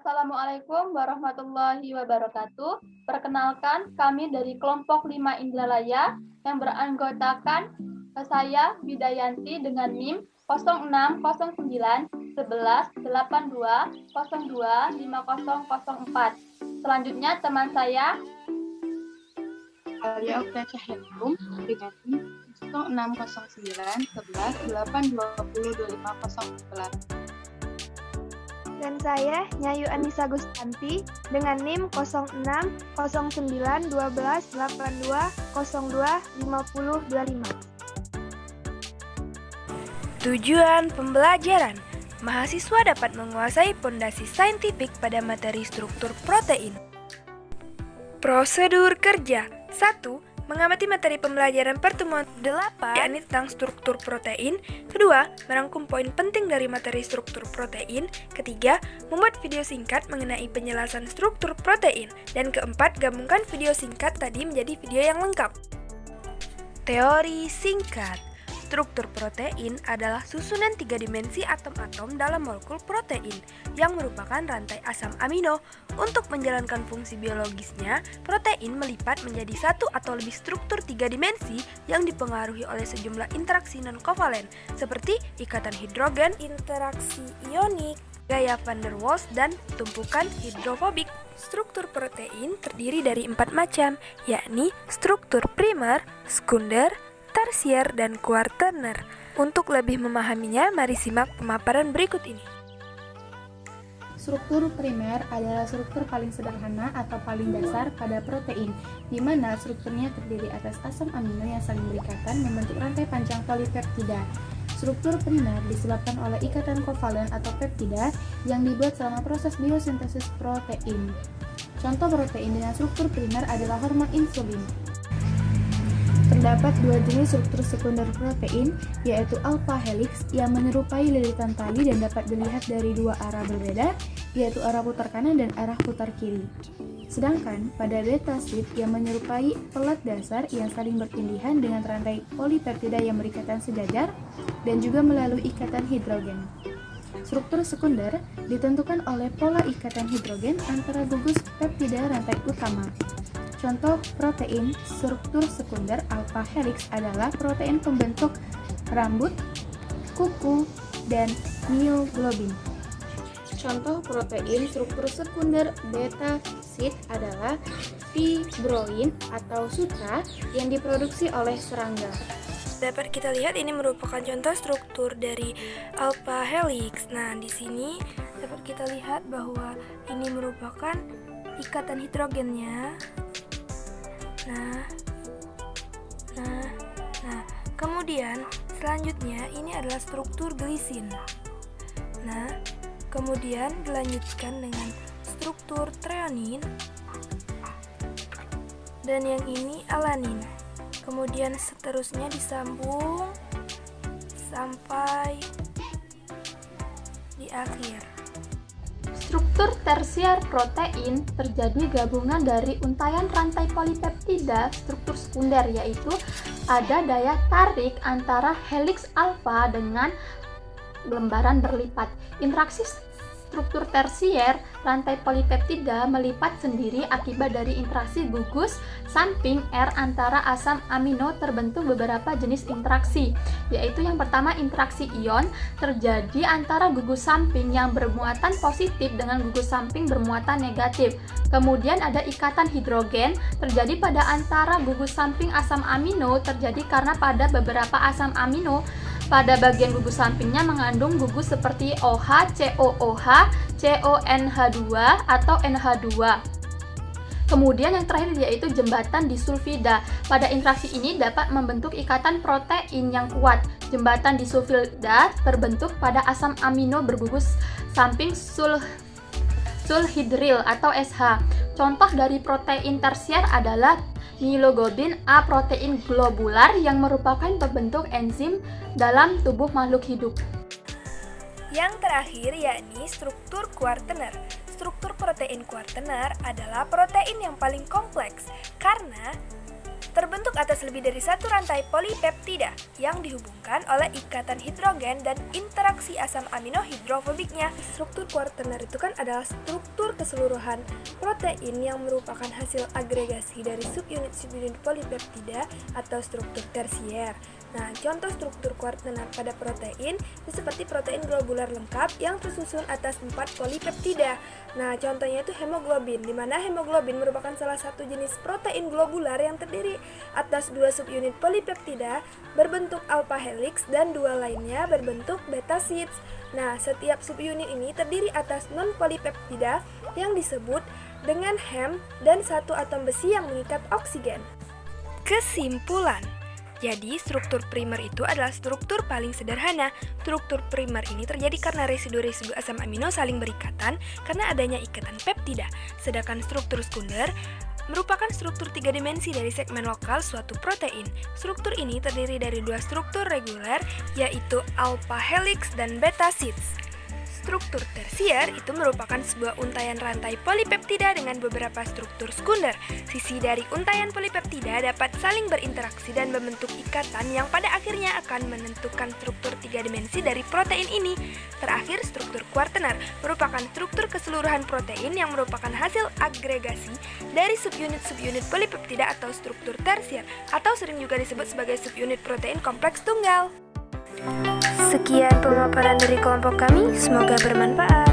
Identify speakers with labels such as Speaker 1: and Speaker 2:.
Speaker 1: Assalamualaikum warahmatullahi wabarakatuh. Perkenalkan, kami dari kelompok 5 Indralaya yang beranggotakan saya Bidayanti dengan NIM 0609 11 82 02 5004. Selanjutnya teman saya
Speaker 2: Alia Okta Cahyaningrum dengan NIM 0609 11 820 2504.
Speaker 3: Dan saya Nyayu Anissa Gustanti dengan NIM 06 09 12 82 02 50 25.
Speaker 4: Tujuan pembelajaran: mahasiswa dapat menguasai pondasi saintifik pada materi struktur protein. Prosedur kerja: 1. Mengamati materi pembelajaran pertemuan 8, yakni tentang struktur protein. Kedua, merangkum poin penting dari materi struktur protein. Ketiga, membuat video singkat mengenai penjelasan struktur protein. Dan keempat, gabungkan video singkat tadi menjadi video yang lengkap. Teori singkat: struktur protein adalah susunan 3 dimensi atom-atom dalam molekul protein yang merupakan rantai asam amino. Untuk menjalankan fungsi biologisnya, protein melipat menjadi satu atau lebih struktur 3 dimensi yang dipengaruhi oleh sejumlah interaksi non-kovalen seperti ikatan hidrogen, interaksi ionik, gaya van der Waals, dan tumpukan hidrofobik. Struktur protein terdiri dari 4 macam, yakni struktur primer, sekunder, tersier, dan kuartener. Untuk lebih memahaminya, mari simak pemaparan berikut ini.
Speaker 5: Struktur primer adalah struktur paling sederhana atau paling dasar pada protein, di mana strukturnya terdiri atas asam amino yang saling berikatan membentuk rantai panjang polipeptida. Struktur primer disebabkan oleh ikatan kovalen atau peptida yang dibuat selama proses biosintesis protein. Contoh protein dengan struktur primer adalah hormon insulin. Terdapat 2 jenis struktur sekunder protein, yaitu alpha helix yang menyerupai lilitan tali dan dapat dilihat dari 2 arah berbeda, yaitu arah putar kanan dan arah putar kiri. Sedangkan pada beta sheet yang menyerupai pelat dasar yang saling bertindihan dengan rantai polipeptida yang berikatan sejajar dan juga melalui ikatan hidrogen. Struktur sekunder ditentukan oleh pola ikatan hidrogen antara gugus peptida rantai utama. Contoh protein struktur sekunder alpha helix adalah protein pembentuk rambut, kuku, dan myoglobin. Contoh protein struktur sekunder beta sheet adalah fibroin atau sutra yang diproduksi oleh serangga.
Speaker 4: Dapat kita lihat ini merupakan contoh struktur dari alpha helix. Nah, di sini dapat kita lihat bahwa ini merupakan ikatan hidrogennya. Nah, kemudian selanjutnya ini adalah struktur glisin. Nah, kemudian dilanjutkan dengan struktur treonin, dan yang ini alanin. Kemudian seterusnya disambung sampai di akhir.
Speaker 1: struktur tersier protein terjadi gabungan dari untaian rantai polipeptida struktur sekunder, yaitu ada daya tarik antara heliks alfa dengan lembaran berlipat. Interaksi struktur tersier rantai polipeptida melipat sendiri akibat dari interaksi gugus samping R antara asam amino. Terbentuk beberapa jenis interaksi, yaitu yang pertama interaksi ion terjadi antara gugus samping yang bermuatan positif dengan gugus samping bermuatan negatif. Kemudian ada ikatan hidrogen terjadi pada antara gugus samping asam amino, terjadi karena pada beberapa asam amino pada bagian gugus sampingnya mengandung gugus seperti OH, COOH, CONH2 atau NH2. Kemudian yang terakhir yaitu jembatan disulfida. Pada interaksi ini dapat membentuk ikatan protein yang kuat. Jembatan disulfida terbentuk pada asam amino bergugus samping sulhidril atau SH. Contoh dari protein tersier adalah myoglobin A, protein globular yang merupakan pembentuk enzim dalam tubuh makhluk hidup.
Speaker 4: Yang terakhir yakni struktur kuartener. Struktur protein kuartener adalah protein yang paling kompleks karena terbentuk atas lebih dari satu rantai polipeptida yang dihubungkan oleh ikatan hidrogen dan interaksi asam amino hidrofobiknya. Struktur kuartener itu kan adalah struktur keseluruhan protein yang merupakan hasil agregasi dari subunit-subunit polipeptida atau struktur tersier. Nah, contoh struktur kuartener pada protein itu seperti protein globular lengkap yang tersusun atas 4 polipeptida. Nah, contohnya itu hemoglobin, di mana hemoglobin merupakan salah satu jenis protein globular yang terdiri atas 2 subunit polipeptida berbentuk alpha helix dan 2 lainnya berbentuk beta sheets. Nah, setiap subunit ini terdiri atas non-polipeptida yang disebut dengan hem dan 1 atom besi yang mengikat oksigen. Kesimpulan. Jadi, struktur primer itu adalah struktur paling sederhana. Struktur primer ini terjadi karena residu-residu asam amino saling berikatan karena adanya ikatan peptida. Sedangkan struktur sekunder merupakan struktur 3 dimensi dari segmen lokal suatu protein. Struktur ini terdiri dari 2 struktur reguler, yaitu alpha helix dan beta sheets. Struktur tersier itu merupakan sebuah untaian rantai polipeptida dengan beberapa struktur sekunder. Sisi dari untaian polipeptida dapat saling berinteraksi dan membentuk ikatan yang pada akhirnya akan menentukan struktur 3 dimensi dari protein ini. Terakhir, struktur kuartener merupakan struktur keseluruhan protein yang merupakan hasil agregasi dari subunit-subunit polipeptida atau struktur tersier, atau sering juga disebut sebagai subunit protein kompleks tunggal. Sekian pemaparan dari kelompok kami, semoga bermanfaat.